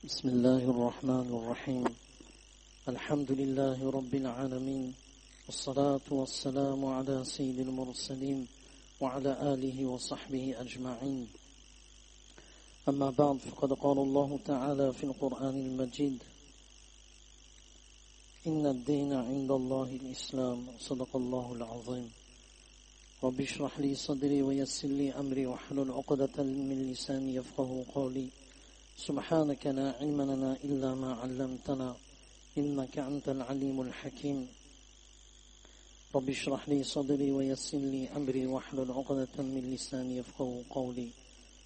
بسم الله الرحمن الرحيم الحمد لله رب العالمين والصلاة والسلام على سيد المرسلين وعلى آله وصحبه أجمعين أما بعد فقد قال الله تعالى في القرآن المجيد إن الدين عند الله الإسلام صدق الله العظيم رب اشرح لي صدري ويسر لي أمري واحلل عقدة من لساني يفقه قولي سبحانك لا علم لنا إلا ما علمتنا إنك أنت العليم الحكيم رب اشرح لي صدري ويسر لي أمري واحلل عقدة من لساني يفقه قولي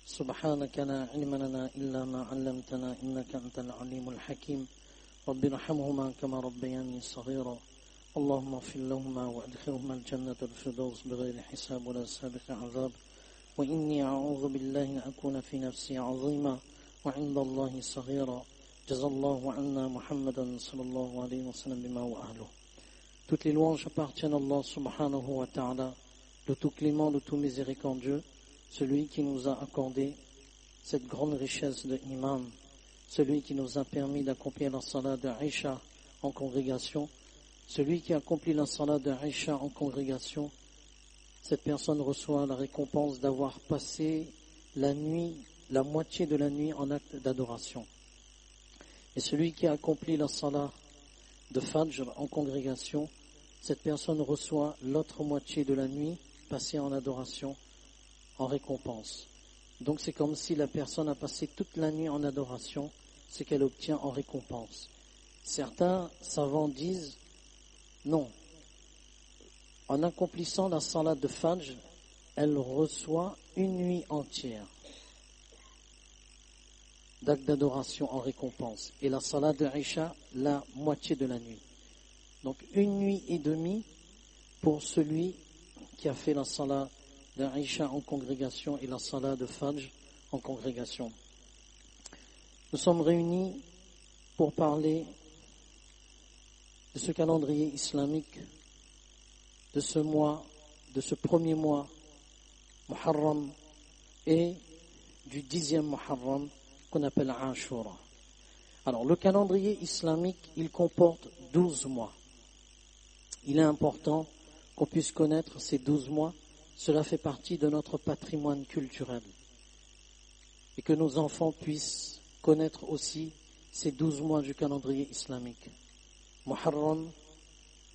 سبحانك لا علم لنا إلا ما علمتنا إنك أنت العليم الحكيم رب ارحمهما كما ربياني صغيرا اللهم اغفر لهما وادخلهما الجنة الفردوس بغير حساب ولا سابق عذاب وإني أعوذ بالله أن أكون في نفسي عظيما وعند الله صغيرا جزا الله عنا محمدا صلى الله عليه وسلم بما هو أهله. Toutes les louanges appartiennent à Allah subhanahu wa ta'ala, le tout clément, le tout miséricordieux, celui qui nous a accordé cette grande richesse de imam, celui qui nous a permis d'accomplir la salat de Aïcha en congrégation, celui qui accomplit la salat de Aïcha en congrégation, cette personne reçoit la récompense d'avoir passé la nuit, la moitié de la nuit en acte d'adoration. Et celui qui accomplit la salat de Fajr en congrégation, cette personne reçoit l'autre moitié de la nuit passée en adoration en récompense. Donc c'est comme si la personne a passé toute la nuit en adoration, ce qu'elle obtient en récompense. Certains savants disent non. En accomplissant la salat de Fajr, elle reçoit une nuit entière d'acte d'adoration en récompense. Et la salat de Aïcha, la moitié de la nuit. Donc une nuit et demie pour celui qui a fait la salat de Aïcha en congrégation et la salat de Fajr en congrégation. Nous sommes réunis pour parler de ce calendrier islamique, de ce mois, de ce premier mois, Muharram, et du 10e Muharram, qu'on appelle Ashura. Alors, le calendrier islamique, il comporte 12 mois. Il est important qu'on puisse connaître ces 12 mois. Cela fait partie de notre patrimoine culturel. Et que nos enfants puissent connaître aussi ces 12 mois du calendrier islamique. Muharram,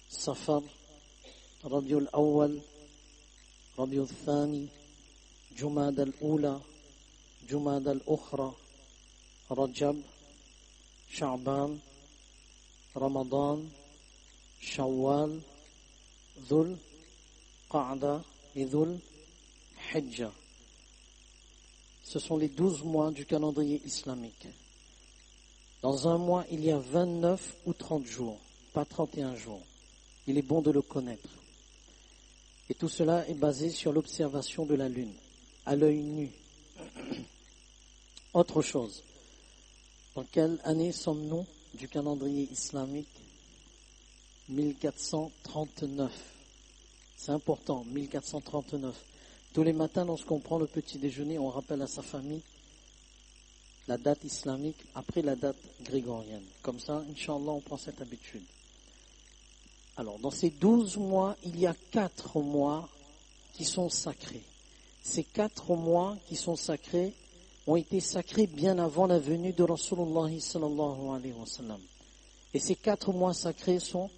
Safar, Rabiul Awwal, Rabiul Thani, Jumad al-Ula, Jumad al-Ukhra, Rajab, Sha'ban, Ramadan, Shawwal, Dhul, Qa'da et Dhul, Hijja. Ce sont les 12 mois du calendrier islamique. Dans un mois, il y a 29 ou 30 jours, pas 31 jours. Il est bon de le connaître. Et tout cela est basé sur l'observation de la lune, à l'œil nu. Autre chose. Dans quelle année sommes-nous du calendrier islamique? 1439. C'est important, 1439. Tous les matins, lorsqu'on prend le petit déjeuner, on rappelle à sa famille la date islamique après la date grégorienne. Comme ça, Inch'Allah, on prend cette habitude. Alors, dans ces 12 mois, il y a 4 mois qui sont sacrés. Ces 4 mois qui sont sacrés ont été sacrés bien avant la venue de Rasulullah sallallahu alayhi wa sallam. Et ces 4 mois sacrés sont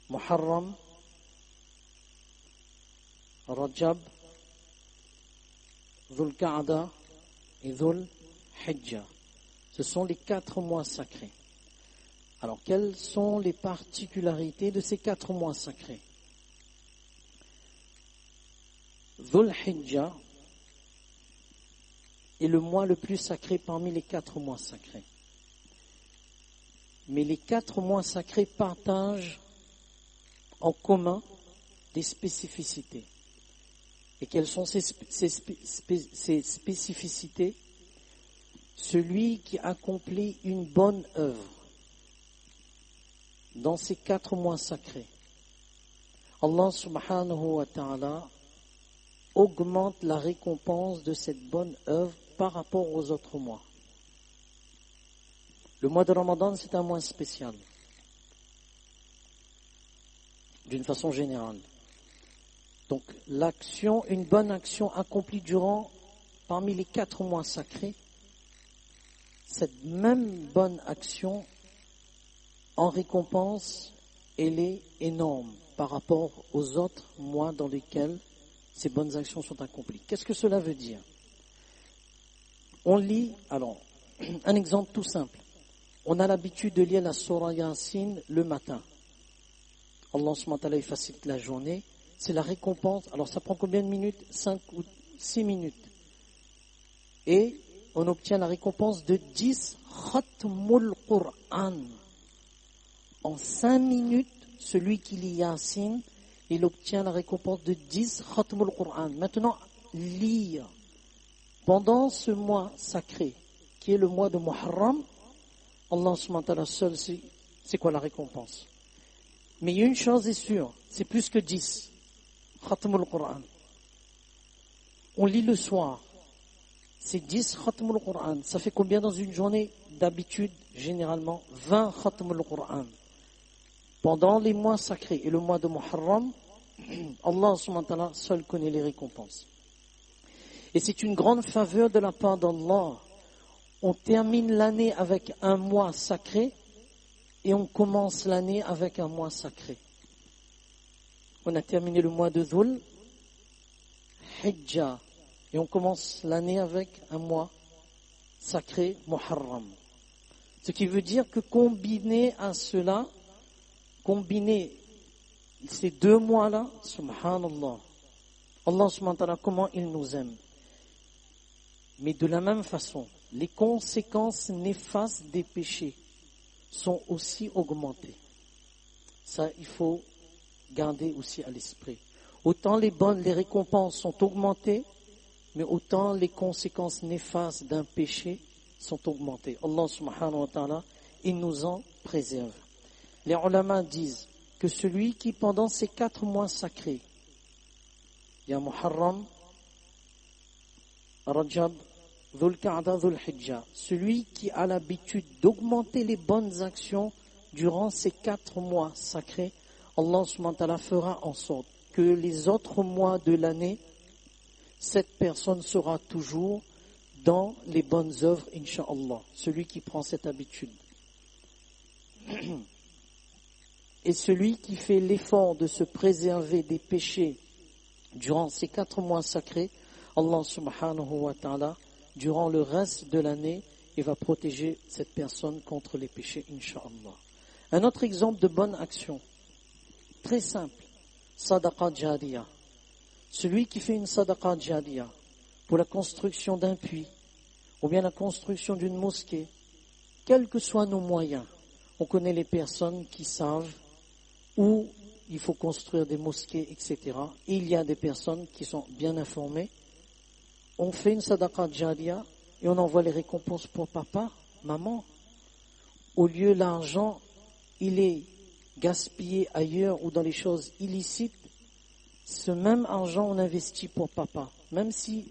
Muharram, Rajab, Dhul Qa'da et Dhul Hijja. Ce sont les 4 mois sacrés. Alors, quelles sont les particularités de ces 4 mois sacrés? Dhul Hijja est le mois le plus sacré parmi les 4 mois sacrés. Mais les 4 mois sacrés partagent en commun des spécificités. Et quelles sont ces spécificités? Celui qui accomplit une bonne œuvre dans ces 4 mois sacrés, Allah subhanahu wa ta'ala augmente la récompense de cette bonne œuvre par rapport aux autres mois. Le mois de Ramadan, c'est un mois spécial, d'une façon générale. Donc, l'action, une bonne action accomplie parmi les 4 mois sacrés, cette même bonne action, en récompense, elle est énorme par rapport aux autres mois dans lesquels ces bonnes actions sont accomplies. Qu'est-ce que cela veut dire? On lit, alors, un exemple tout simple. On a l'habitude de lire la Sourate Yasin le matin. Allah subhanahu wa ta'ala facilite la journée. C'est la récompense. Alors ça prend combien de minutes? 5 ou 6 minutes. Et on obtient la récompense de 10 Khatmul Qur'an. En 5 minutes, celui qui lit Yasin, il obtient la récompense de 10 Khatmul Qur'an. Maintenant, lire pendant ce mois sacré, qui est le mois de Muharram, Allah subhanahu wa ta'ala seul sait c'est quoi la récompense. Mais une chose est sûre, c'est plus que 10 Khatmul Qur'an. On lit le soir, c'est 10 Khatmul Qur'an. Ça fait combien dans une journée? D'habitude, généralement, 20 Khatmul Qur'an. Pendant les mois sacrés et le mois de Muharram, Allah subhanahu wa ta'ala seul connaît les récompenses. Et c'est une grande faveur de la part d'Allah. On termine l'année avec un mois sacré et on commence l'année avec un mois sacré. On a terminé le mois de Dhul Hijjah et on commence l'année avec un mois sacré Muharram. Ce qui veut dire que combiné à cela, combiner ces 2 mois-là, subhanallah, Allah subhanahu wa ta'ala, comment il nous aime. Mais de la même façon, les conséquences néfastes des péchés sont aussi augmentées. Ça, il faut garder aussi à l'esprit. Autant les récompenses sont augmentées, mais autant les conséquences néfastes d'un péché sont augmentées. Allah subhanahu wa ta'ala, il nous en préserve. Les ulama disent que celui qui, pendant ces 4 mois sacrés, il y a Muharram, Rajab, Dhul Qa'da, Dhul Hijjah, celui qui a l'habitude d'augmenter les bonnes actions durant ces 4 mois sacrés, Allah subhanahu wa ta'ala fera en sorte que les autres mois de l'année, cette personne sera toujours dans les bonnes œuvres, incha'Allah, celui qui prend cette habitude. Et celui qui fait l'effort de se préserver des péchés durant ces 4 mois sacrés, Allah subhanahu wa ta'ala, durant le reste de l'année, il va protéger cette personne contre les péchés, incha'Allah. Un autre exemple de bonne action, très simple, sadaqa jariya. Celui qui fait une sadaqa jariya pour la construction d'un puits, ou bien la construction d'une mosquée, quels que soient nos moyens, on connaît les personnes qui savent où il faut construire des mosquées, etc. Et il y a des personnes qui sont bien informées. On fait une sadaqa jariya et on envoie les récompenses pour papa, maman. Au lieu l'argent, il est gaspillé ailleurs ou dans les choses illicites. Ce même argent, on investit pour papa. Même si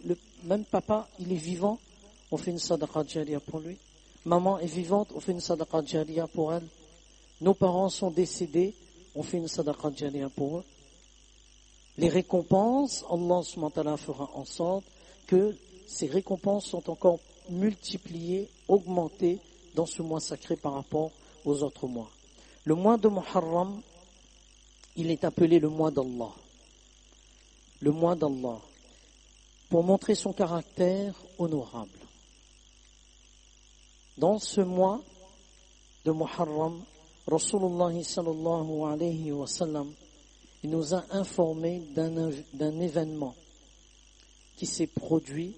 même papa, il est vivant, on fait une sadaqa jariya pour lui. Maman est vivante, on fait une sadaqa jariya pour elle. Nos parents sont décédés, on fait une sadaqa jariya pour eux. Les récompenses, Allah subhanahu wa ta'ala fera en sorte que ces récompenses sont encore multipliées, augmentées dans ce mois sacré par rapport aux autres mois. Le mois de Muharram, il est appelé le mois d'Allah. Le mois d'Allah, pour montrer son caractère honorable. Dans ce mois de Muharram, Rasulullah sallallahu alayhi wa sallam, il nous a informé d'un événement qui s'est produit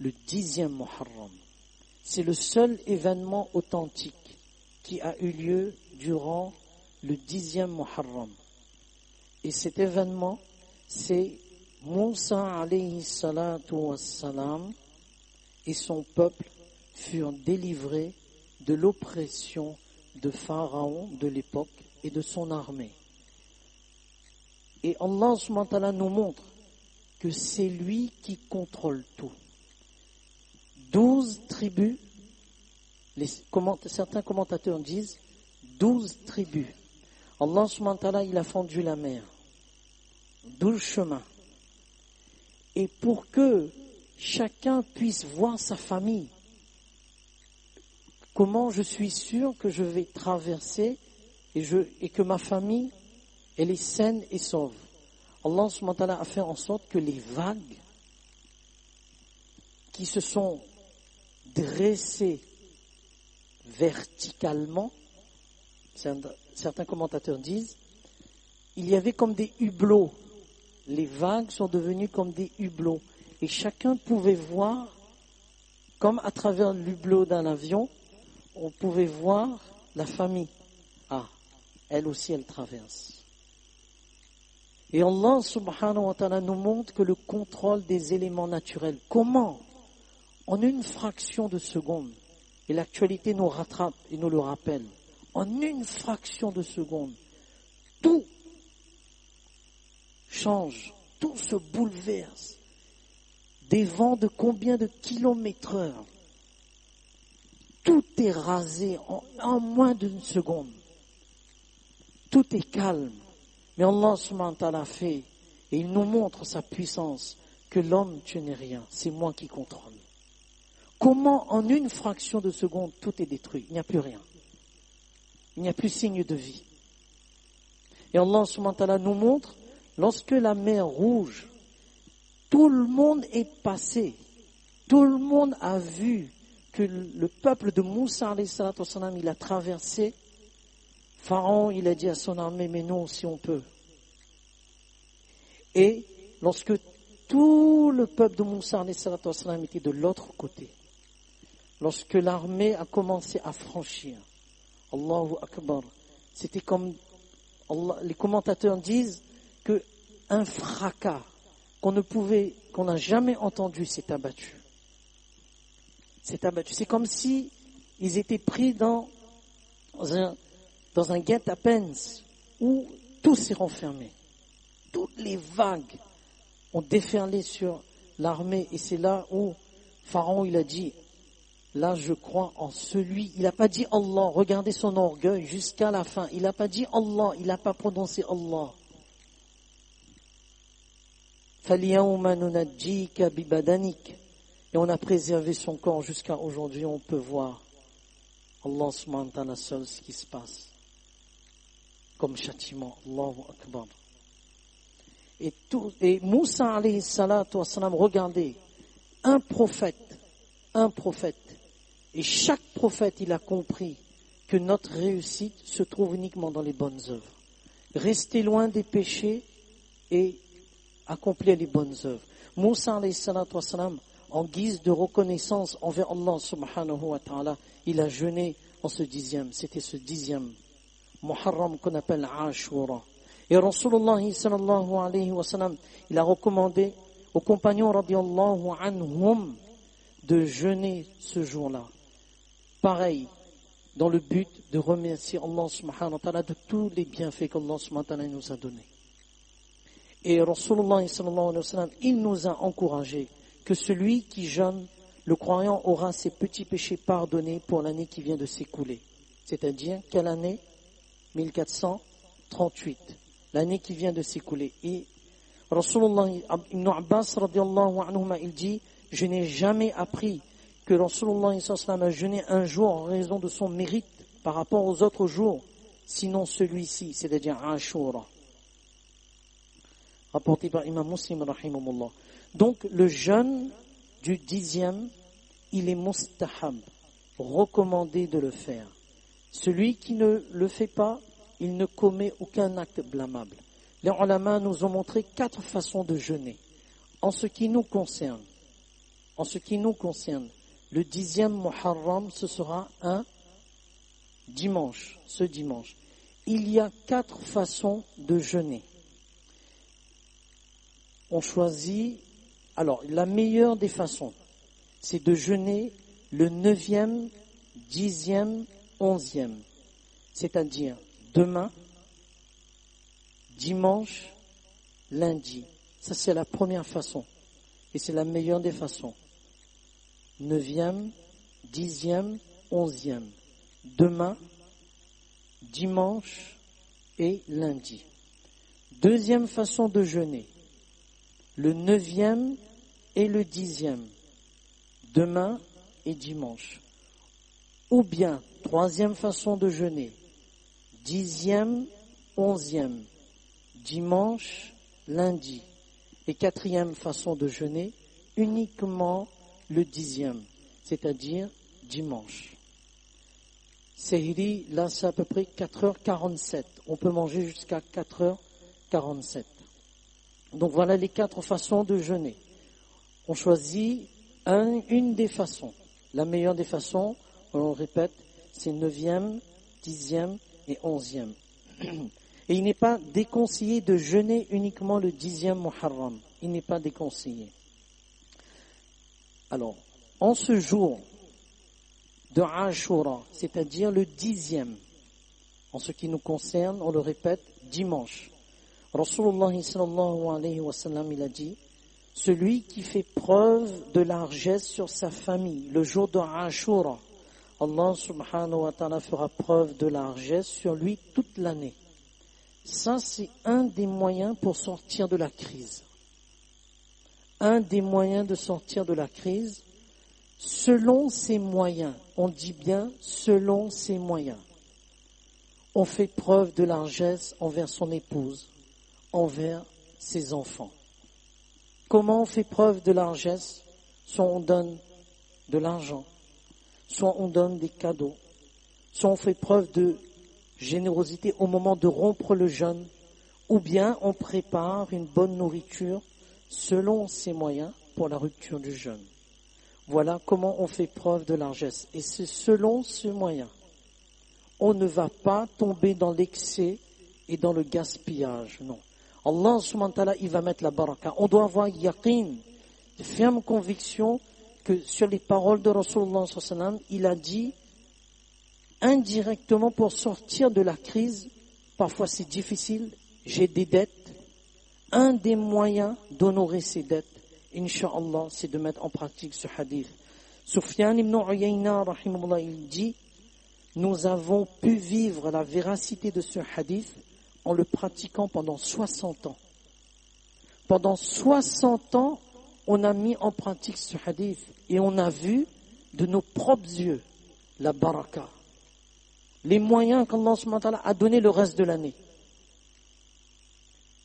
le 10e Muharram. C'est le seul événement authentique qui a eu lieu durant le 10e Muharram. Et cet événement, c'est Moussa alayhi salatu wassalam et son peuple furent délivrés de l'oppression de Pharaon de l'époque et de son armée. Et Allah subhanahu wa ta'ala nous montre que c'est lui qui contrôle tout. 12 tribus Certains commentateurs disent 12 tribus. Allah subhanahu wa ta'ala, il a fendu la mer. 12 chemins. Et pour que chacun puisse voir sa famille, comment je suis sûr que je vais traverser et que ma famille, elle est saine et sauve. Allah subhanahu wa ta'ala a fait en sorte que les vagues qui se sont dressées verticalement, certains commentateurs disent, il y avait comme des hublots. Les vagues sont devenues comme des hublots. Et chacun pouvait voir, comme à travers l'hublot d'un avion, on pouvait voir la famille. Ah, elle aussi, elle traverse. Et Allah subhanahu wa ta'ala nous montre que le contrôle des éléments naturels, comment, en une fraction de seconde, et l'actualité nous rattrape et nous le rappelle, en une fraction de seconde, tout change, tout se bouleverse. Des vents de combien de kilomètres-heure? Tout est rasé en moins d'une seconde. Tout est calme. Mais Allah subhanahu wa ta'ala fait, et il nous montre sa puissance, que l'homme, tu n'es rien, c'est moi qui contrôle. Comment en une fraction de seconde tout est détruit? Il n'y a plus rien. Il n'y a plus signe de vie. Et Allah subhanahu wa ta'ala nous montre, lorsque la mer Rouge, tout le monde est passé, tout le monde a vu que le peuple de Moussa, alayhi salatu wassalam, il a traversé. Pharaon, il a dit à son armée, mais non, si on peut. Et lorsque tout le peuple de Moussa, alayhi salatu wassalam, était de l'autre côté, lorsque l'armée a commencé à franchir, Allahu Akbar, c'était comme, les commentateurs disent que un fracas qu'on n'a jamais entendu s'est abattu. C'est comme si ils étaient pris dans un guet-apens où tout s'est renfermé. Toutes les vagues ont déferlé sur l'armée et c'est là où Pharaon il a dit, là je crois en celui, il n'a pas dit Allah, regardez son orgueil jusqu'à la fin, il n'a pas dit Allah, il n'a pas prononcé Allah. فَالْيَوْمَ نُنَجِّيكَ بِبَدَنِكَ. Et on a préservé son corps jusqu'à aujourd'hui, on peut voir Allah subhanahu wa ta'ala seul ce qui se passe. Comme châtiment, Allahu Akbar. Et Moussa alayhi salatu wassalam, regardez, un prophète. Et chaque prophète, il a compris que notre réussite se trouve uniquement dans les bonnes œuvres. Rester loin des péchés et accomplir les bonnes œuvres. Moussa alayhi salatu wassalam, en guise de reconnaissance envers Allah subhanahu wa ta'ala, il a jeûné en ce 10e. C'était ce 10e Muharram qu'on appelle Ashura. Et Rasulullah sallallahu alayhi wa sallam, il a recommandé aux compagnons radiyallahu anhum de jeûner ce jour-là. Pareil, dans le but de remercier Allah subhanahu wa ta'ala de tous les bienfaits qu'Allah subhanahu wa ta'ala nous a donnés. Et Rasulullah sallallahu alayhi wa sallam, il nous a encouragé que celui qui jeûne, le croyant aura ses petits péchés pardonnés pour l'année qui vient de s'écouler. C'est-à-dire, quelle année? 1438. L'année qui vient de s'écouler. Et Rasulullah ibn Abbas radiallahu anhuma, il dit, je n'ai jamais appris que Rasulullah sallallahu alayhi wa sallam a jeûné un jour en raison de son mérite par rapport aux autres jours, sinon celui-ci, c'est-à-dire Ashura. Rapporté par Imam Muslim rahimahullah. Donc le jeûne du 10e, il est mustahab, recommandé de le faire. Celui qui ne le fait pas, il ne commet aucun acte blâmable. Les ulama nous ont montré 4 façons de jeûner. En ce qui nous concerne, le 10e Muharram, ce sera un dimanche, ce dimanche. Il y a 4 façons de jeûner. On choisit, alors la meilleure des façons, c'est de jeûner le 9e, 10e, 11e, c'est-à-dire demain, dimanche, lundi. Ça c'est la première façon et c'est la meilleure des façons. 9e, 10e, 11e. Demain, dimanche et lundi. Deuxième façon de jeûner, le 9e et le 10e. Demain et dimanche. Ou bien, troisième façon de jeûner, 10e, 11e, dimanche, lundi. Et quatrième façon de jeûner, uniquement le 10e, c'est-à-dire dimanche. Sehri, là c'est à peu près 4h47. On peut manger jusqu'à 4h47. Donc voilà les 4 façons de jeûner. On choisit une des façons. La meilleure des façons, on le répète, c'est 9e, 10e et 11e. Et il n'est pas déconseillé de jeûner uniquement le 10e Muharram. Il n'est pas déconseillé. Alors, en ce jour de Ashura, c'est-à-dire le 10e, en ce qui nous concerne, on le répète, dimanche. Rasulullah sallallahu alayhi wa sallam, il a dit, celui qui fait preuve de largesse sur sa famille, le jour de Ashura, Allah subhanahu wa ta'ala fera preuve de largesse sur lui toute l'année. Ça, c'est un des moyens pour sortir de la crise. Un des moyens de sortir de la crise, selon ses moyens. On dit bien selon ses moyens. On fait preuve de largesse envers son épouse, envers ses enfants. Comment on fait preuve de largesse? Soit on donne de l'argent, soit on donne des cadeaux, soit on fait preuve de générosité au moment de rompre le jeûne, ou bien on prépare une bonne nourriture selon ses moyens pour la rupture du jeûne. Voilà comment on fait preuve de largesse. Et c'est selon ce moyen. On ne va pas tomber dans l'excès et dans le gaspillage, non. Allah subhanahu wa ta'ala, il va mettre la baraka. On doit avoir yaqin, ferme conviction que sur les paroles de Rasulullah sallallahu alayhi wa sallam, il a dit indirectement pour sortir de la crise, parfois c'est difficile, j'ai des dettes. Un des moyens d'honorer ces dettes, Inch'Allah, c'est de mettre en pratique ce hadith. Sufyan ibn Uyayna, rahimahullah, il dit, nous avons pu vivre la véracité de ce hadith en le pratiquant pendant 60 ans. Pendant 60 ans, on a mis en pratique ce hadith et on a vu de nos propres yeux la baraka, les moyens qu'Allah subhanahu wa ta'ala a donné le reste de l'année.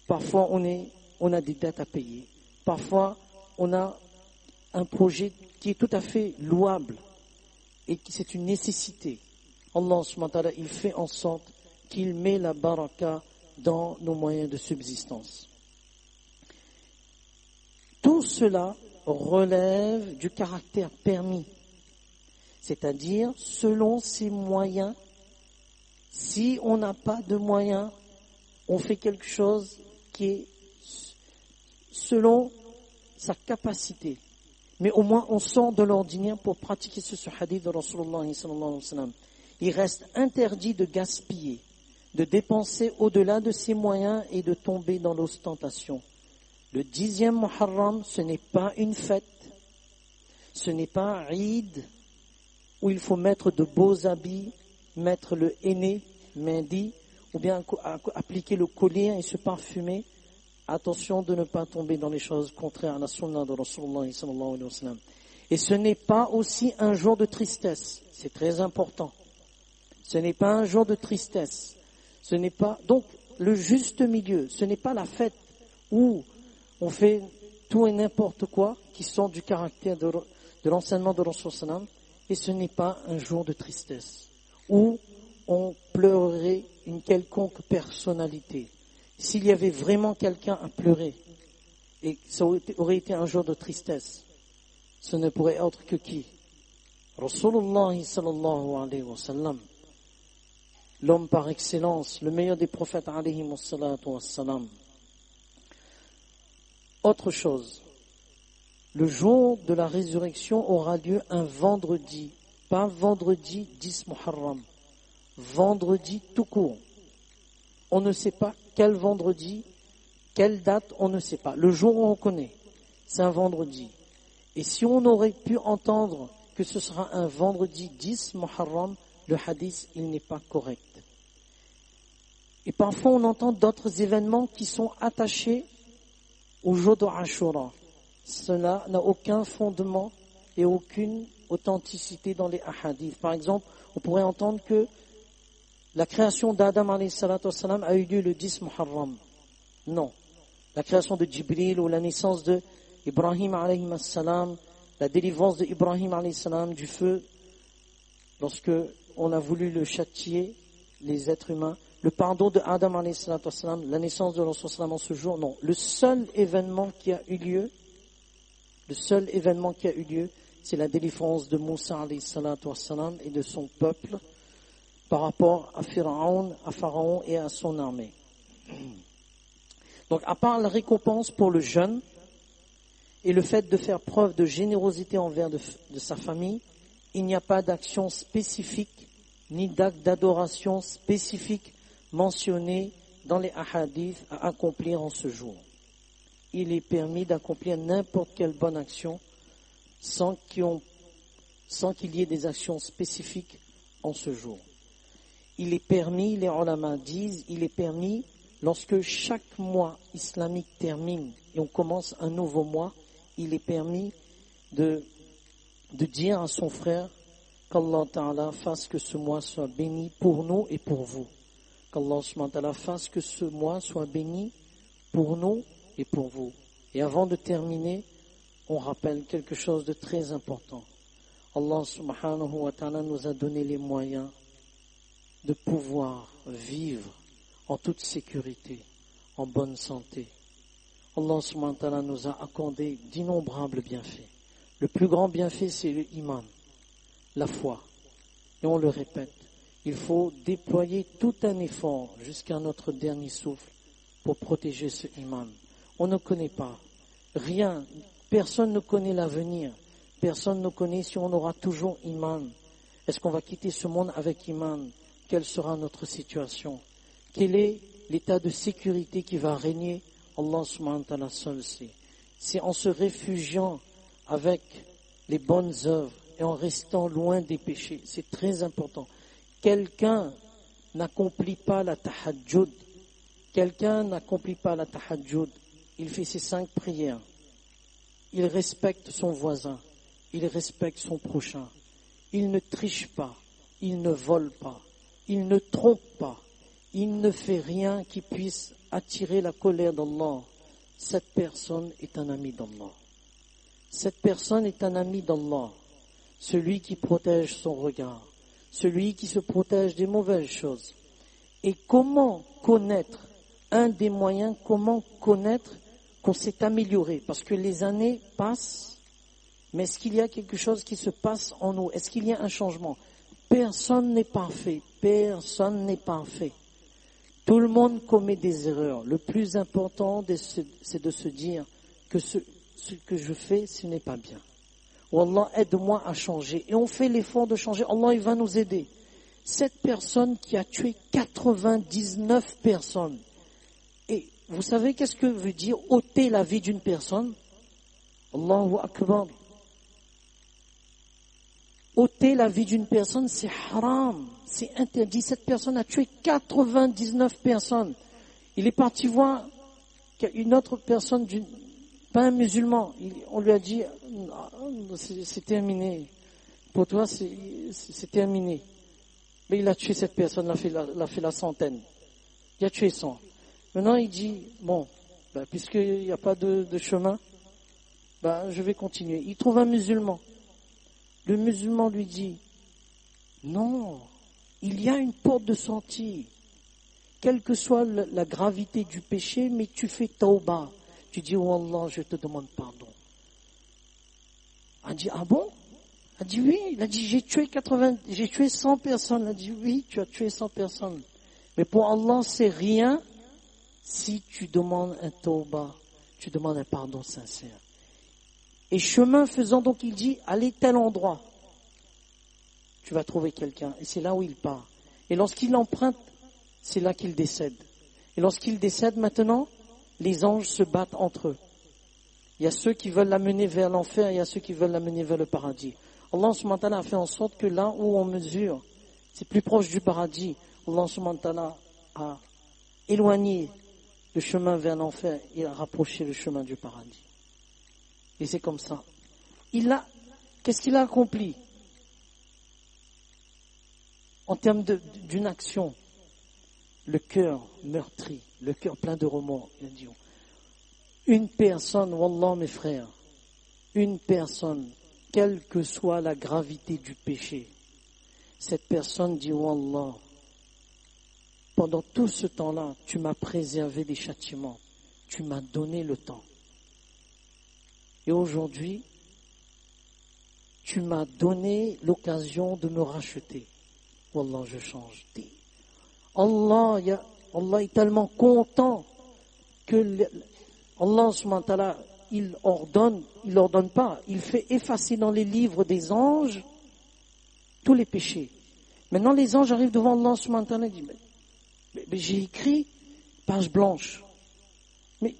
Parfois, on a des dettes à payer. Parfois, on a un projet qui est tout à fait louable et qui c'est une nécessité. Allah subhanahu wa ta'ala, il fait en sorte qu'il met la baraka dans nos moyens de subsistance. Tout cela relève du caractère permis, c'est-à-dire selon ses moyens. Si on n'a pas de moyens, on fait quelque chose qui est selon sa capacité. Mais au moins, on sort de l'ordinaire pour pratiquer ce hadith de Rasulullah sallallahu alayhi wa sallam. Il reste interdit de gaspiller, de dépenser au-delà de ses moyens et de tomber dans l'ostentation. Le 10e Muharram, ce n'est pas une fête, ce n'est pas un Eid où il faut mettre de beaux habits, mettre le henné, mehdi, ou bien appliquer le collier et se parfumer. Attention de ne pas tomber dans les choses contraires à la sunna de Rasulullah sallallahu alayhi wa sallam. Et ce n'est pas aussi un jour de tristesse, c'est très important. Ce n'est pas un jour de tristesse. Ce n'est pas, donc, le juste milieu. Ce n'est pas la fête où on fait tout et n'importe quoi qui sort du caractère de l'enseignement de Rasulullah sallallahu alayhi wa sallam. Et ce n'est pas un jour de tristesse où on pleurerait une quelconque personnalité. S'il y avait vraiment quelqu'un à pleurer, et ça aurait été un jour de tristesse, ce ne pourrait être que qui? Rasulullah sallallahu alayhi wa sallam, l'homme par excellence, le meilleur des prophètes alayhi wa sallam. Autre chose, le jour de la résurrection aura lieu un vendredi, pas vendredi 10 Muharram, vendredi tout court. On ne sait pas quel vendredi, quelle date, on ne sait pas. Le jour où on connaît, c'est un vendredi. Et si on aurait pu entendre que ce sera un vendredi 10 Muharram, le hadith, il n'est pas correct. Et parfois, on entend d'autres événements qui sont attachés au jour de Ashura. Cela n'a aucun fondement et aucune authenticité dans les hadiths. Par exemple, on pourrait entendre que la création d'Adam a eu lieu le 10 Muharram. Non. La création de Jibril ou la naissance de Ibrahim alayhi salam, la délivrance de Ibrahim alayhi salam du feu, lorsque on a voulu le châtier, les êtres humains, le pardon de Adam alayhi salam, la naissance de Rasul sallam en ce jour, non. Le seul événement qui a eu lieu, c'est la délivrance de Moussa alayhi salam et de son peuple par rapport à Pharaon et à son armée. Donc, à part la récompense pour le jeûne et le fait de faire preuve de générosité envers de sa famille, il n'y a pas d'action spécifique ni d'acte d'adoration spécifique mentionné dans les hadiths à accomplir en ce jour. Il est permis d'accomplir n'importe quelle bonne action sans qu'il y ait des actions spécifiques en ce jour. Il est permis, les ulama disent, il est permis lorsque chaque mois islamique termine et on commence un nouveau mois, il est permis de dire à son frère qu'Allah Ta'ala fasse que ce mois soit béni pour nous et pour vous. Qu'Allah subhanahu wa ta'ala fasse que ce mois soit béni pour nous et pour vous. Et avant de terminer, on rappelle quelque chose de très important. Allah subhanahu wa ta'ala nous a donné les moyens de pouvoir vivre en toute sécurité, en bonne santé. Allah subhanahu wa ta'ala nous a accordé d'innombrables bienfaits. Le plus grand bienfait, c'est le iman, la foi. Et on le répète, il faut déployer tout un effort jusqu'à notre dernier souffle pour protéger ce iman. On ne connaît pas rien, personne ne connaît l'avenir, personne ne connaît si on aura toujours iman. Est-ce qu'on va quitter ce monde avec iman? Quelle sera notre situation? Quel est l'état de sécurité qui va régner? Allah subhanahu wa ta'ala seul sait. C'est en se réfugiant avec les bonnes œuvres et en restant loin des péchés. C'est très important. Quelqu'un n'accomplit pas la tahajjud. Il fait ses 5 prières. Il respecte son voisin. Il respecte son prochain. Il ne triche pas. Il ne vole pas. Il ne trompe pas. Il ne fait rien qui puisse attirer la colère d'Allah. Cette personne est un ami d'Allah. Celui qui protège son regard. Celui qui se protège des mauvaises choses. Et comment connaître, un des moyens, comment connaître qu'on s'est amélioré? Parce que les années passent, mais est-ce qu'il y a quelque chose qui se passe en nous? Est-ce qu'il y a un changement? Personne n'est parfait. Tout le monde commet des erreurs. Le plus important, c'est de se dire que ce que je fais, ce n'est pas bien. Oh Allah, aide-moi à changer. Et on fait l'effort de changer. Allah, il va nous aider. Cette personne qui a tué 99 personnes. Et vous savez qu'est-ce que veut dire ôter la vie d'une personne? Allahu Akbar. Ôter la vie d'une personne, c'est haram. C'est interdit. Cette personne a tué 99 personnes. Il est parti voir une autre personne, pas un musulman. On lui a dit, c'est terminé. Pour toi, c'est terminé. Mais il a tué cette personne, il a fait la centaine. Il a tué 100. Maintenant, il dit, puisqu'il n'y a pas de chemin, je vais continuer. Il trouve un musulman. Le musulman lui dit, non, il y a une porte de sortie. Quelle que soit la gravité du péché, mais tu fais tauba. Tu dis, oh Allah, je te demande pardon. Il dit, ah bon? Il a dit, oui. Il a dit, j'ai tué 100 personnes. Il a dit, oui, tu as tué 100 personnes. Mais pour Allah, c'est rien si tu demandes un tauba, tu demandes un pardon sincère. Et chemin faisant, donc il dit, allez tel endroit. Tu vas trouver quelqu'un. Et c'est là où il part. Et lorsqu'il emprunte, c'est là qu'il décède. Et lorsqu'il décède maintenant, les anges se battent entre eux. Il y a ceux qui veulent l'amener vers l'enfer, il y a ceux qui veulent l'amener vers le paradis. Allah subhanahu wa ta'ala a fait en sorte que là où on mesure, c'est plus proche du paradis, Allah subhanahu wa ta'ala a éloigné le chemin vers l'enfer et a rapproché le chemin du paradis. Et c'est comme ça. Qu'est-ce qu'il a accompli en termes d'une action? Le cœur meurtri, le cœur plein de remords. Il a dit, une personne, wallah mes frères, une personne, quelle que soit la gravité du péché, cette personne dit, wallah, pendant tout ce temps-là, tu m'as préservé des châtiments, tu m'as donné le temps. Et aujourd'hui, tu m'as donné l'occasion de me racheter. Wallah, je change. Allah est tellement content que Allah subhanahu wa ta'ala, il ordonne pas, il fait effacer dans les livres des anges tous les péchés. Maintenant, les anges arrivent devant Allah subhanahu wa ta'ala et disent, mais j'ai écrit page blanche. Mais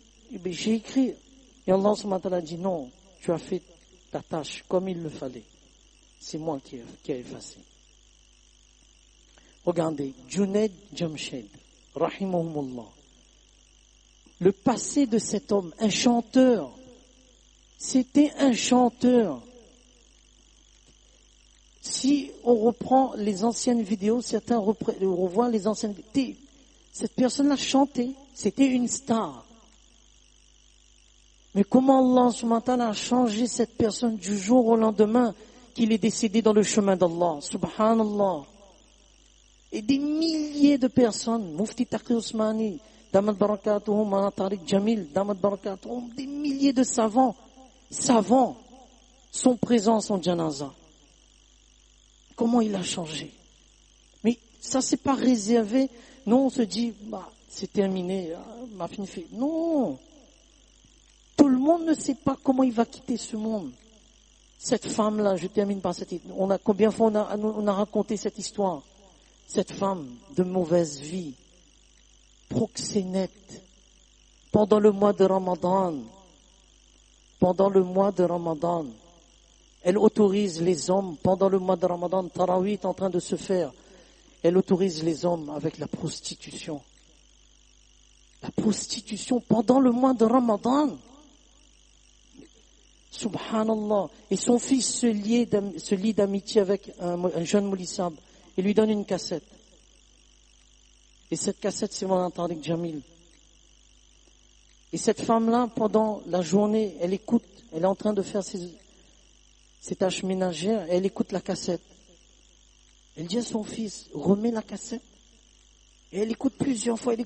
j'ai écrit. Et Allah subhanahu wa ta'ala dit, non, tu as fait ta tâche comme il le fallait. C'est moi qui ai effacé. Regardez, Junaid Jamshed, rahimahumullah. Le passé de cet homme, un chanteur, c'était un chanteur. Si on reprend les anciennes vidéos, certains revoient les anciennes vidéos. Cette personne-là chantait, c'était une star. Mais comment Allah subhanahu wa ta'ala a changé cette personne du jour au lendemain qu'il est décédé dans le chemin d'Allah, subhanallah. Et des milliers de personnes, Mufti Taqi Ousmani, Damat Barakatuhum, Mawlana Tariq Jamil, Damat Barakatuhum, des milliers de savants sont présents à son janaza. Comment il a changé? Mais ça, c'est pas réservé. Non, on se dit, c'est terminé, ma fille fait. Non. Tout le monde ne sait pas comment il va quitter ce monde. Cette femme-là, je termine par cette histoire. Combien de fois on a raconté cette histoire? Cette femme de mauvaise vie, proxénète, pendant le mois de Ramadan, elle autorise les hommes, pendant le mois de Ramadan, Tarawih est en train de se faire, elle autorise les hommes avec la prostitution. La prostitution pendant le mois de Ramadan. Subhanallah. Et son fils se lie d'amitié avec un jeune moulissab. Il lui donne une cassette. Et cette cassette, c'est Mawlana Tariq Jamil. Et cette femme-là, pendant la journée, elle écoute, elle est en train de faire ses tâches ménagères, et elle écoute la cassette. Elle dit à son fils, remets la cassette. Et elle écoute plusieurs fois. Elle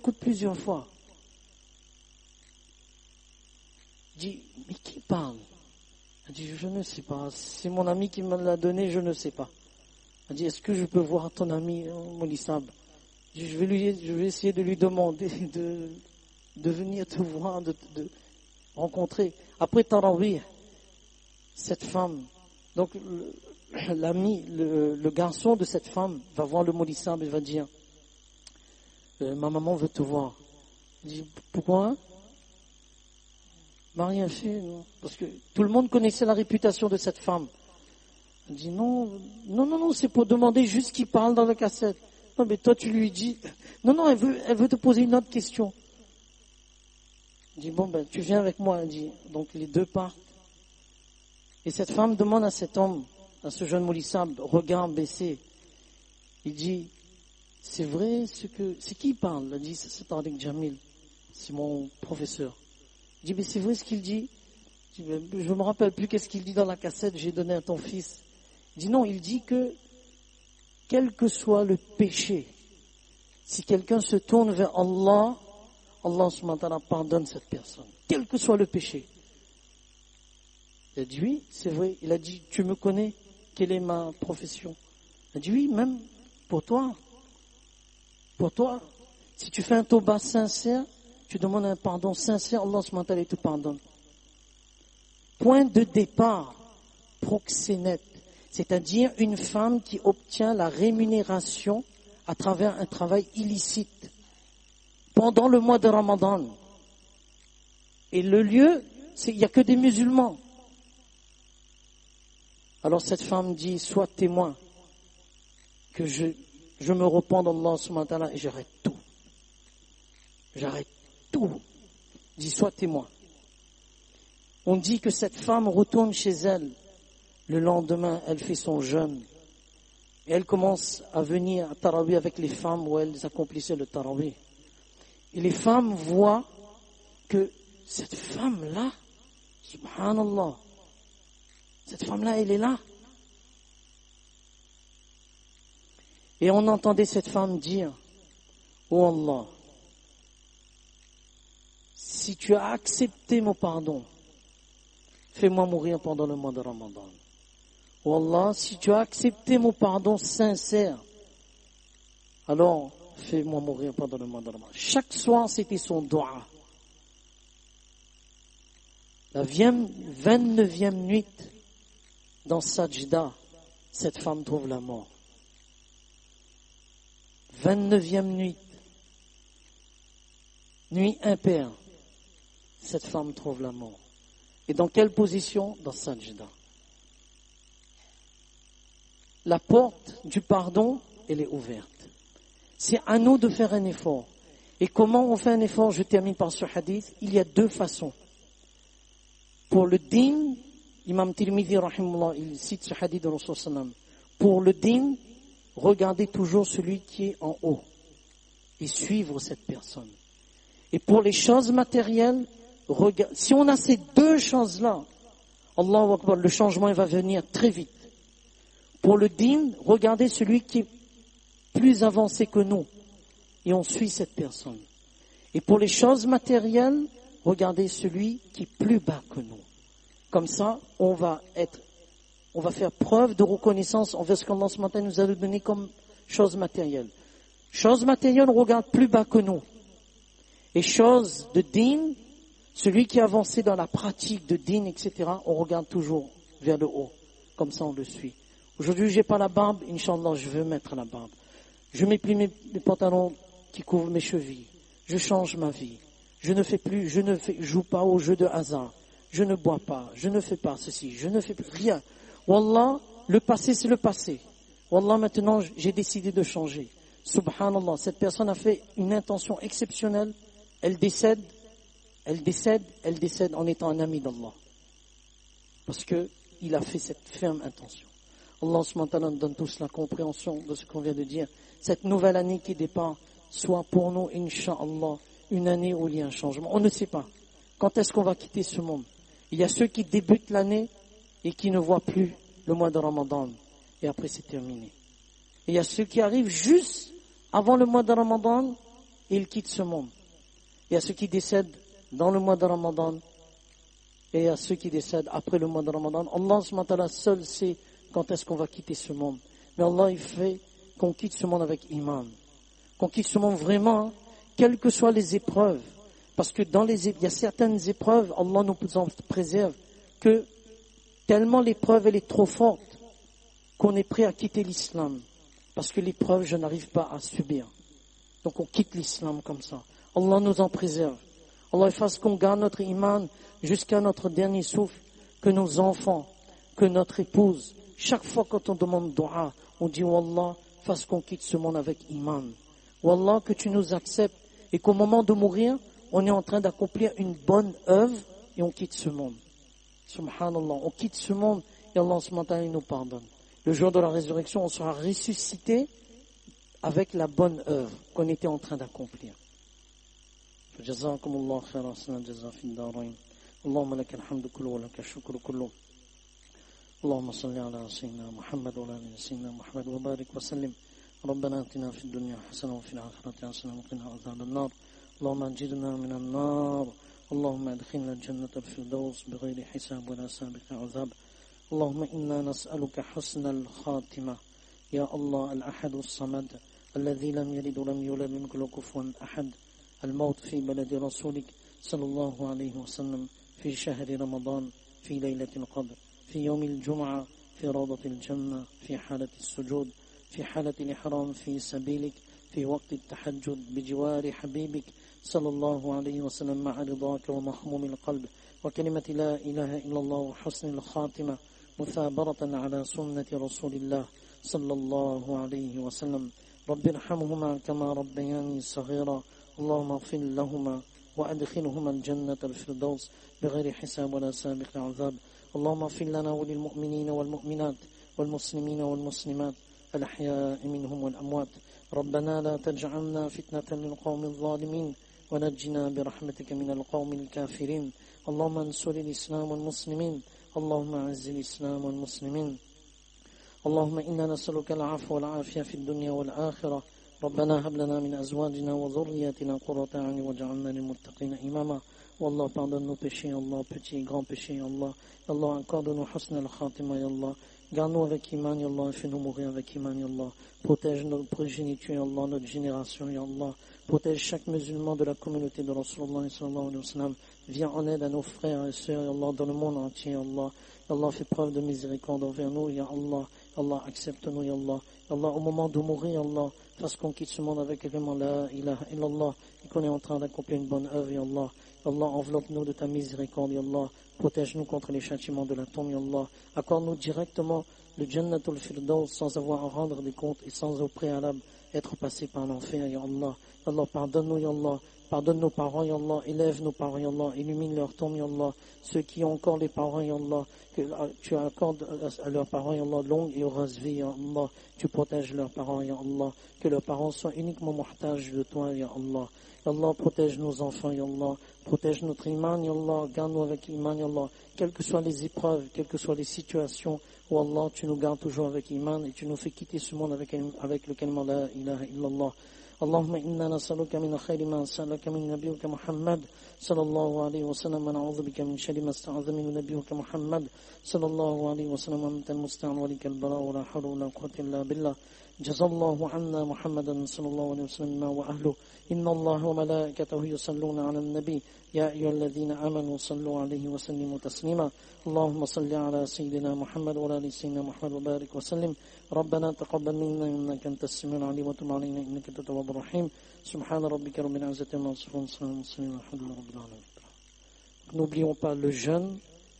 dit, mais qui parle? Elle dit, je ne sais pas. C'est mon ami qui me l'a donné, je ne sais pas. Elle dit, est-ce que je peux voir ton ami, Moulissab? Je vais essayer de lui demander de venir te voir, de rencontrer. Après Tarawih, cette femme, donc le garçon de cette femme va voir le Moulissab et va dire, ma maman veut te voir. Il dit, pourquoi? M'a rien fait, non. Parce que tout le monde connaissait la réputation de cette femme. Elle dit non, c'est pour demander juste qui parle dans la cassette. Non, mais toi tu lui dis, non, elle veut te poser une autre question. Elle dit, tu viens avec moi, elle dit. Donc les deux partent. Et cette femme demande à cet homme, à ce jeune moulissab, regard baissé. Il dit, c'est vrai c'est qui parle? Elle dit, c'est Tariq Jamil. C'est mon professeur. Il dit, mais c'est vrai ce qu'il dit? Je ne me rappelle plus qu'est-ce qu'il dit dans la cassette, j'ai donné à ton fils. Il dit non, il dit que quel que soit le péché, si quelqu'un se tourne vers Allah, Allah subhanahu wa ta'ala pardonne cette personne. Quel que soit le péché. Il a dit oui, c'est vrai. Il a dit, tu me connais? Quelle est ma profession? Il a dit oui, même pour toi. Pour toi, si tu fais un tauba sincère, tu demandes un pardon sincère, Allah subhanahu wa ta'ala te pardonne. Point de départ, proxénète, c'est-à-dire une femme qui obtient la rémunération à travers un travail illicite pendant le mois de Ramadan. Et le lieu, il n'y a que des musulmans. Alors cette femme dit, sois témoin que je me repens d'Allah subhanahu wa ta'ala et j'arrête tout. J'arrête tout. Dis, sois témoin. On dit que cette femme retourne chez elle. Le lendemain, elle fait son jeûne. Et elle commence à venir à Tarawih avec les femmes où elles accomplissaient le Tarawih. Et les femmes voient que cette femme-là, subhanallah, cette femme-là, elle est là. Et on entendait cette femme dire, oh Allah, si tu as accepté mon pardon, fais-moi mourir pendant le mois de Ramadan. Oh Allah, si tu as accepté mon pardon sincère, alors fais-moi mourir pendant le mois de Ramadan. Chaque soir, c'était son dua. La 29e nuit, dans Sajda, cette femme trouve la mort. 29e nuit, nuit impaire, cette femme trouve la mort. Et dans quelle position? Dans Sajda. La porte du pardon, elle est ouverte. C'est à nous de faire un effort. Et comment on fait un effort? Je termine par ce hadith. Il y a deux façons. Pour le din, Imam Tirmidhi, rahimahullah, il cite ce hadith de Rasul sallam. Pour le din, regardez toujours celui qui est en haut et suivre cette personne. Et pour les choses matérielles, si on a ces deux choses-là, Allahu Akbar, le changement il va venir très vite. Pour le din, regardez celui qui est plus avancé que nous et on suit cette personne. Et pour les choses matérielles, regardez celui qui est plus bas que nous. Comme ça, on va faire preuve de reconnaissance envers ce qu'Allah ce matin nous a donné comme chose matérielle. Chose matérielle, on regarde plus bas que nous. Et chose de din, celui qui a avancé dans la pratique de din, etc., on regarde toujours vers le haut. Comme ça, on le suit. Aujourd'hui, j'ai pas la barbe, Inch'Allah, je veux mettre la barbe. Je méplie mes pantalons qui couvrent mes chevilles. Je change ma vie. Je ne joue pas au jeu de hasard. Je ne bois pas. Je ne fais pas ceci. Je ne fais plus rien. Wallah, le passé, c'est le passé. Wallah, maintenant, j'ai décidé de changer. Subhanallah, cette personne a fait une intention exceptionnelle. Elle décède en étant un ami d'Allah. Parce que il a fait cette ferme intention. Allah subhanahu wa ta'ala nous donne tous la compréhension de ce qu'on vient de dire. Cette nouvelle année qui départ soit pour nous, Inch'Allah, une année où il y a un changement. On ne sait pas. Quand est-ce qu'on va quitter ce monde? Il y a ceux qui débutent l'année et qui ne voient plus le mois de Ramadan. Et après, c'est terminé. Et il y a ceux qui arrivent juste avant le mois de Ramadan et ils quittent ce monde. Il y a ceux qui décèdent dans le mois de Ramadan et il y a ceux qui décèdent après le mois de Ramadan. Allah subhanahu wa ta'ala seul sait quand est-ce qu'on va quitter ce monde. Mais Allah, il fait qu'on quitte ce monde avec iman. Qu'on quitte ce monde vraiment, quelles que soient les épreuves. Parce que il y a certaines épreuves, Allah nous en préserve, que tellement l'épreuve, elle est trop forte, qu'on est prêt à quitter l'islam. Parce que l'épreuve, je n'arrive pas à subir. Donc on quitte l'islam comme ça. Allah nous en préserve. Allah fasse qu'on garde notre iman jusqu'à notre dernier souffle, que nos enfants, que notre épouse, chaque fois quand on demande dua, on dit Wallah, fasse qu'on quitte ce monde avec iman. Wallah, que tu nous acceptes et qu'au moment de mourir, on est en train d'accomplir une bonne œuvre et on quitte ce monde. Subhanallah, on quitte ce monde et Allah subhanahu wa ta'ala nous pardonne. Le jour de la résurrection, on sera ressuscité avec la bonne œuvre qu'on était en train d'accomplir. فجزاكم الله خيرا حسن الجزاء في الدارين اللهم لك الحمد كله ولك الشكر كله اللهم صل على سيدنا محمد وعلى ال سيدنا محمد وبارك وسلم ربنا اتنا في الدنيا حسنه وفي الاخره حسنه وقنا عذاب النار اللهم انجدنا من النار اللهم ادخلنا الجنه الفردوس بغير حساب ولا سابق عذاب اللهم انا نسالك حسن الخاتمه يا الله الاحد الصمد الذي لم يلد ولم يولد ولم يكن له كفوا احد الموت في بلد رسولك صلى الله عليه وسلم في شهر رمضان في ليلة القدر في يوم الجمعة في روضة الجنة في حالة السجود في حالة الإحرام في سبيلك في وقت التحجد بجوار حبيبك صلى الله عليه وسلم مع رضاك ومخموم القلب وكلمة لا إله إلا الله وحسن الخاتمة مثابرة على سنة رسول الله صلى الله عليه وسلم. رب ارحمهما كما ربياني صغيرا. اللهم اغفر لهما وأدخلهما الجنة الفردوس بغير حساب ولا سابق عذاب. اللهم اغفر لنا وللمؤمنين والمؤمنات والمسلمين والمسلمات الأحياء منهم والأموات. ربنا لا تجعلنا فتنة للقوم الظالمين ونجنا برحمتك من القوم الكافرين. اللهم انصر الإسلام والمسلمين. اللهم أعز الإسلام والمسلمين. اللهم إنا نسألك العفو والعافية في الدنيا والآخرة. ربنا هب لنا من أزواجنا وذرياتنا قرة أعين واجعلنا للمتقين إماما. والله pardonne nos péchés, Allah, petits et grands péchés, Allah. Allah, accorde-nous husn al-khatima, ya Allah. Garde-nous avec iman, ya Allah, et fais-nous mourir avec iman, ya Allah. Protège notre progéniture, ya Allah, notre génération, ya Allah. Protège chaque musulman de la communauté de Rasulullah sallallahu alayhi wa sallam. Viens en aide à nos frères et sœurs, ya Allah, dans le monde entier, ya Allah. Ya Allah, fais preuve de miséricorde envers nous, ya Allah. Allah, accepte-nous, ya Allah. Ya Allah, au moment de mourir, ya Allah, fasse qu'on quitte ce monde avec vraiment la ilaha illallah et qu'on est en train d'accomplir une bonne œuvre, ya Allah. Ya Allah, enveloppe-nous de ta miséricorde, ya Allah. Protège-nous contre les châtiments de la tombe, ya Allah. Accorde-nous directement le Jannatul Firdaus sans avoir à rendre des comptes et sans au préalable être passé par l'enfer, ya Allah. Ya Allah, pardonne-nous, ya Allah. Pardonne nos parents, ya Allah. Élève nos parents, ya Allah. Illumine leur tombe, ya Allah. Ceux qui ont encore les parents, ya Allah, que tu accordes à leurs parents, ya Allah, longue et heureuse vie, ya Allah. Tu protèges leurs parents, ya Allah. Que leurs parents soient uniquement muhtaj de toi, ya Allah. Ya Allah, protège nos enfants, ya Allah. Protège notre iman, ya Allah. Garde-nous avec iman, ya Allah. Quelles que soient les épreuves, quelles que soient les situations, oh Allah, tu nous gardes toujours avec iman et tu nous fais quitter ce monde avec le kalima la ilaha illallah. اللهم إنا نسألك من خير ما سألك من نبيك محمد صلى الله عليه وسلم ونعوذ بك من شر ما استعاذ من نبيك محمد صلى الله عليه وسلم وأنت المستعان ولك البلاء ولا حول ولا قوة إلا بالله. جزا الله عنا محمدا صلى الله عليه وسلم وأهله. إن الله وملائكته يصلون على النبي يا أيها الذين آمنوا صلوا عليه وسلموا تسليما. اللهم صل على سيدنا محمد وعلى آل سيدنا محمد وبارك وسلم. ربنا تقبل منا إنك أنت السميع العليم وتب علينا إنك أنت التواب الرحيم. سبحان ربك رب العزة عما يصفون وسلام على المرسلين والحمد لله رب العالمين. N'oublions pas le jeûne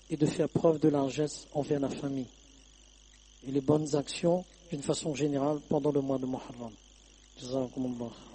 et de faire preuve de largesse envers la famille et les bonnes actions d'une façon générale pendant le mois de Muharram. Jazakumullah.